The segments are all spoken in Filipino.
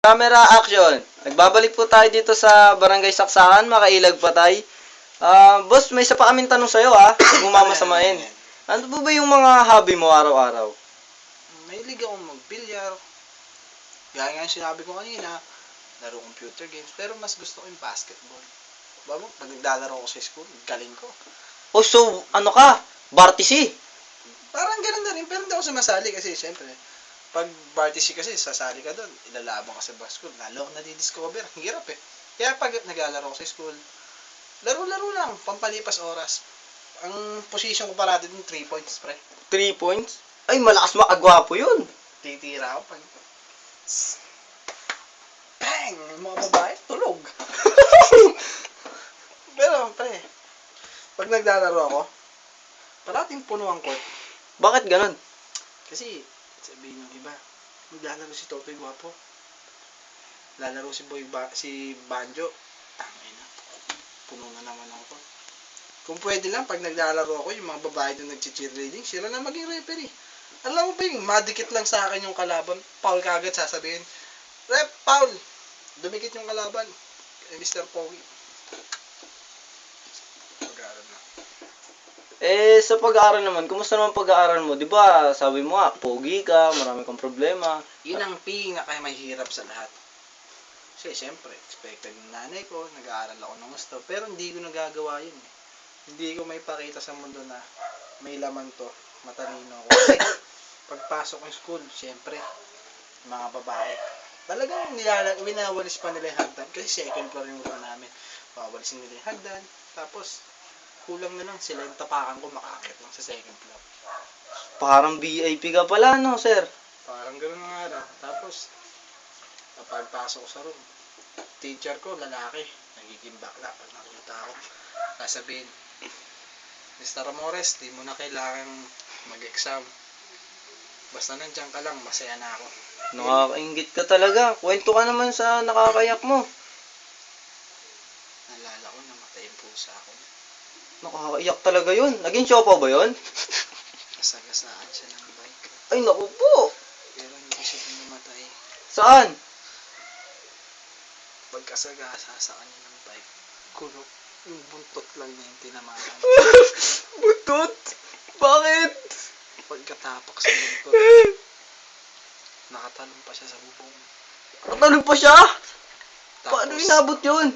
Camera action. Nagbabalik po tayo dito sa Barangay Saksakan, Makailag Patay. Boss, may isa pa kaming tanong sa'yo huwag mo mamasamain. Ano po ba yung mga hobby mo araw-araw? Mahilig akong mag-bilyar. Gaya nga yung sinabi ko kanina, laro computer games. Pero mas gusto ko yung basketball. Bago, pag naglalaro ko sa school, galing ko. Oh, so, ano ka? Bartisi? Parang ganun na rin, pero hindi ako sumasali kasi syempre, pag Bartisi kasi, sasali ka doon, ilalabang ka sa basketball, lalo ako nadidiscover, ang hirap eh. Kaya pag naglalaro ko sa school, laro-laro lang, pampalipas oras. Ang position ko parati dun, 3 points, pre. 3 points? Ay, malakas makagwapo yun. Titira ako pag... Bang! Mga babae, tulog. Pero, pre, pag naglalaro ako, parating puno ang court. Bakit ganun? Kasi, sabihin yung iba, maglalaro si Totoy Guapo. Lalaro si si Banjo. Tangina. Puno na naman ang court. Kung pwede lang, pag naglalaro ako, yung mga babae doon nag-cheerleading, sila na maging referee. Alam mo ba yung madikit lang sa akin yung kalaban, foul kagad sasabihin, ref, foul! Dumikit yung kalaban. Mr. Pogi. Pag-aaral na. Sa pag-aaral naman, kumusta naman pag-aaral mo? Di ba, sabi mo pogi ka, marami kang problema. Yun ang pinaka mahirap sa lahat. Kasi siyempre, expected ng nanay ko, nag-aaral ako ng gusto, pero hindi ko nagagawa yun. Hindi ko may pakita sa mundo na may laman to, matalino ako. Kasi pagpasok ng school, siyempre, mga babae, talagang winawalis pa nila yung hagdan. Kasi second floor yung room namin. Wawalisin nila yung hagdan. Tapos, kulang na lang sila yung tapakan ko makakit lang sa second floor. Parang VIP ka pala, no, sir? Parang gano'n nga raw. Tapos, kapag pasok ko sa room, teacher ko, lalaki, nagiging bakla pag nakita ako. Sasabihin, Mr. Amores, di mo na kailangan mag-exam. Basta nandiyan ka lang, masaya na ako. Nakakaingit ka talaga. Kwento ka naman sa nakakayak mo. Naalala ko, namatay yung pusa ako. Nakakaiyak talaga yun. Naging siopa ba yun? Nasagasaan siya ng bike. Ay, naku po. Pero hindi siya namatay. Saan? Pagkasagasa sa kanya ng bike, kulok. Yung buntot lang niya yung tinamaan. Butot? Bakit? Pagkatapak sa buntot, nakatalon pa siya sa bubong. Natalon pa siya? Tapos, Paano inabot yun?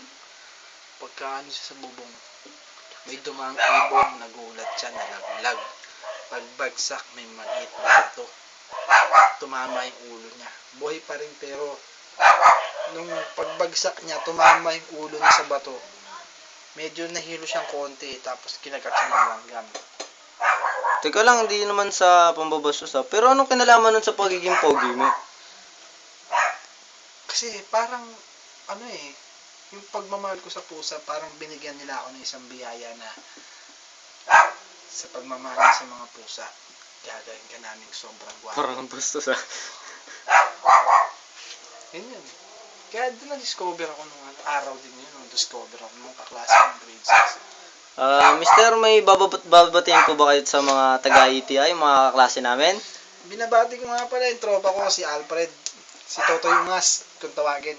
pagkaano siya sa bubong, may dumang ibon, nagulat siya, nalaglag. Pagbagsak, may maliit na bato. Tumama yung ulo niya. Buhay pa rin pero nung pagbagsak niya, tumama yung ulo niya sa bato. Medyo nahilo siyang konti, tapos kinagat siya ng langgam. Teka lang, hindi naman sa pambabastos Pero anong kinalaman nun sa pagiging pogi mo? Kasi parang, yung pagmamahal ko sa pusa, parang binigyan nila ako ng isang biyaya na sa pagmamahal sa mga pusa, gagawin ka namin sobrang guwapo. Parang bastos Yun. Kaya doon na-discover ako nung araw din yun, nung discover ako nung kaklase ng grade 6. Mister, may babatiin po ba kayo sa mga taga-ETI, mga kaklase namin? Binabati ko nga pala yung tropa ko, si Alfred, si Toto Yungas, kung tawagin.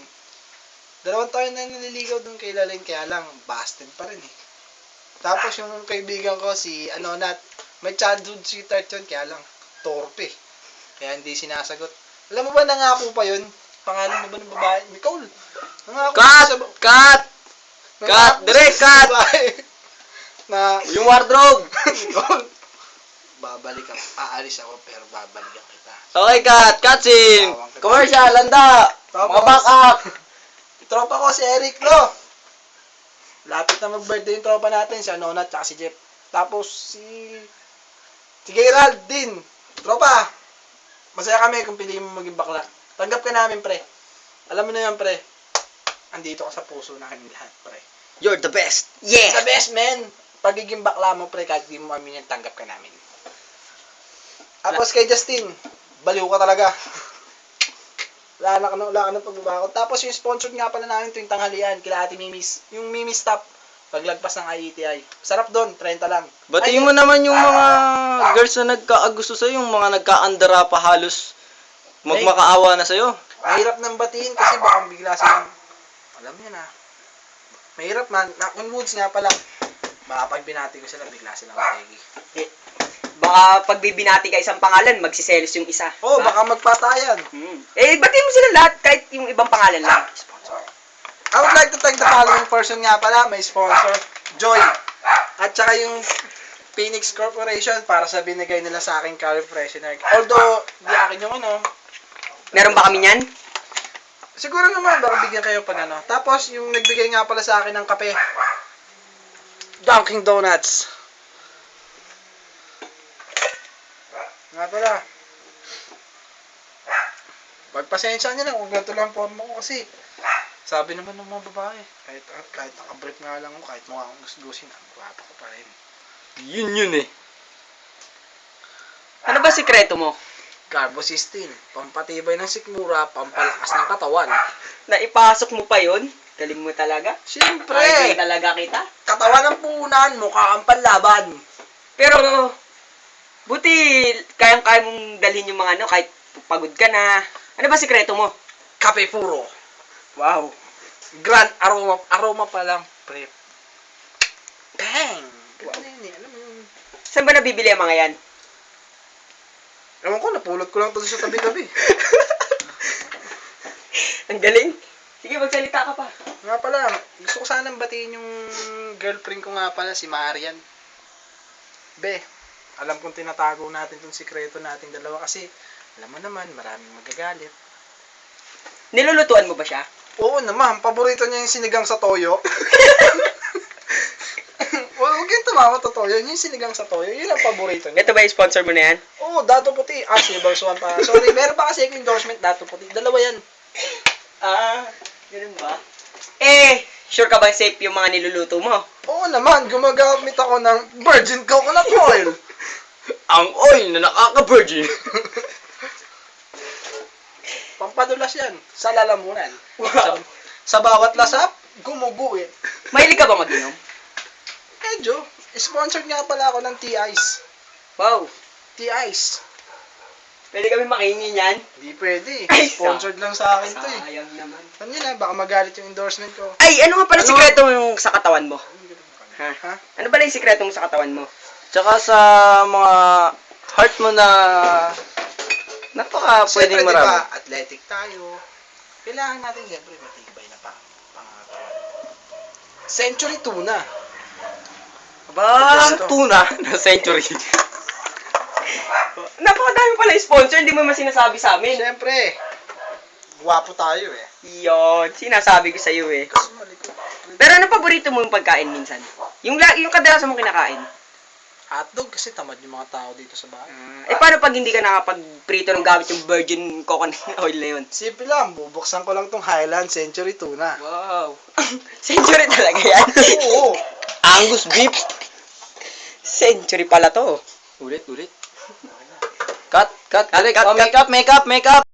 2 taon na naliligaw doon kay Laling, kaya lang, busted pa rin eh. Tapos yung kaibigan ko, si Anonat, may childhood sweetheart yun, kaya lang, torpe. Kaya hindi sinasagot. Alam mo ba, nangako pa yun? Pangalan mo ba ng babae? Nicole. Nangako Cut! Direct cut! Na, Yung wardrobe! Nicole, babalik ako. Aalis ako, pero babalikan kita. Okay, cut scene! Commercial, landa! Mga back up! Tropa ko si Eric Lo. Lapit na mag-birthday yung tropa natin, si Anona at si Jeff. Tapos si Gerald din. Tropa, masaya kami kung piliin mo maging bakla. Tanggap ka namin, pre. Alam mo na yan, pre. Andito ka sa puso namin lahat, pre. You're the best! Yeah! The best, man. Pagiging bakla mo, pre, kahit di mo amin yan, tanggap ka namin. Tapos kay Justin, baliw ka talaga. Wala ka ng pagbabakot. Tapos yung sponsor nga pala namin ito yung tanghalian, kila Ate Mimis. Yung Mimis Stop, paglagpas ng IETI. Sarap doon, 30 lang. Batiin mo naman yung mga girls na nagkaagusto sa'yo, yung mga nagkaandara pa halos magmakaawa na sa'yo. Mahirap nang batiin kasi baka bigla silang, alam niyo na, mahirap man. Knock on woods nga pala, baka pag binati ko sila, bigla silang mategi. Eh, baka pag bibinati ka isang pangalan, magsiselos yung isa. Oo, baka magpatayan. Eh, batiin mo sila lahat kahit yung ibang pangalan lang. I would like to thank the following person nga pala, may sponsor, Joy. At saka yung Phoenix Corporation para sa binigay nila sa aking car freshener. Although, di akin yung ano. Meron ba kami niyan? Siguro naman, baka bigyan kayo pag ano. Tapos, yung nagbigay nga pala sa akin ng kape. Dunkin' Donuts. Nga pala. Pagpasensya nyo lang kung ganito lang forma ko kasi sabi naman ng mga babae, kahit nakabrief nga lang ako, kahit mukha akong gusgusin, ang guwapo ko pa rin. Yun eh. Ano ba sikreto mo? Carbocystin, pampatibay ng sikmura, pampalakas ng katawan. Naipasok mo pa yon? Galing mo talaga? Siyempre, Ay, talaga kita. katawan ng punan, mukha ang panlaban. Pero, buti kayang-kaya mong dalhin yung mga ano, kahit pagod ka na. Ano ba sikreto mo? Kape puro. Wow. Grand aroma pa lang, pre. Bang! Ganun na yun eh, alam mo yun. Saan ba nabibili ang mga yan? Ewan ko, napulot ko lang ito sa tabi-tabi. Ang galing. Sige, magsalita ka pa. Nga pala, gusto ko sanang batiin yung girlfriend ko nga pala, si Marian. Be, alam kong tinatago natin itong sikreto nating dalawa kasi, alam mo naman, maraming magagalit. Nilulutuan mo ba siya? Oo naman, paborito niya yung sinigang sa toyo. Huwag yung tumawa to toyo, yung sinigang sa toyo, yun ang paborito niya. Ito ba yung sponsor mo na yan? Oo, Dato Puti. Silver Swan pa. Sorry, meron pa kasi yung endorsement Dato Puti. Dalawa yan. Ganun ba? Eh, sure ka ba safe yung mga niluluto mo? Oo naman, gumagamit ako ng virgin coconut oil. Ang oil na nakaka-virgin. Pampadulas yan sa lalamunan. Sa bawat lasap, gumuguit. Mahilig ka ba mag-inom? Medyo, sponsored nga pala ako ng T-Ice. Wow. T-Ice. Pwede kami makihingi yan? Hindi pwede. Ay, Sponsored lang sa akin to eh. Sayang naman. Ano yun baka magalit yung endorsement ko. Ay, ano nga pala Ano? sikreto mo yung sa katawan mo? Ha? Ha? Ano pala yung sikreto mo sa katawan mo? Tsaka sa mga heart mo na napaka Siyempre, pwedeng marami. diba, athletic tayo. Kailangan natin siyempre matibay na pangatawan. Century tuna. Ba, Gusto. tuna na century. Napakadami pala yung sponsor, hindi mo man sinasabi sa amin. Siyempre, guwapo tayo eh. Yun, sinasabi ko sa iyo eh. Kasi malikot. Pero ano paborito mo yung pagkain minsan? Yung kadalasan mong kinakain? Hotdog kasi tamad yung mga tao dito sa bahay. Eh paano pag hindi ka nakapag-prito ng gamit yung virgin coconut oil na yun? Simple lang, bubuksan ko lang tong Highland Century tuna. Wow. Century talaga yan? Oo. Angus beef. Century pala to. Ulit. Cut. Make up.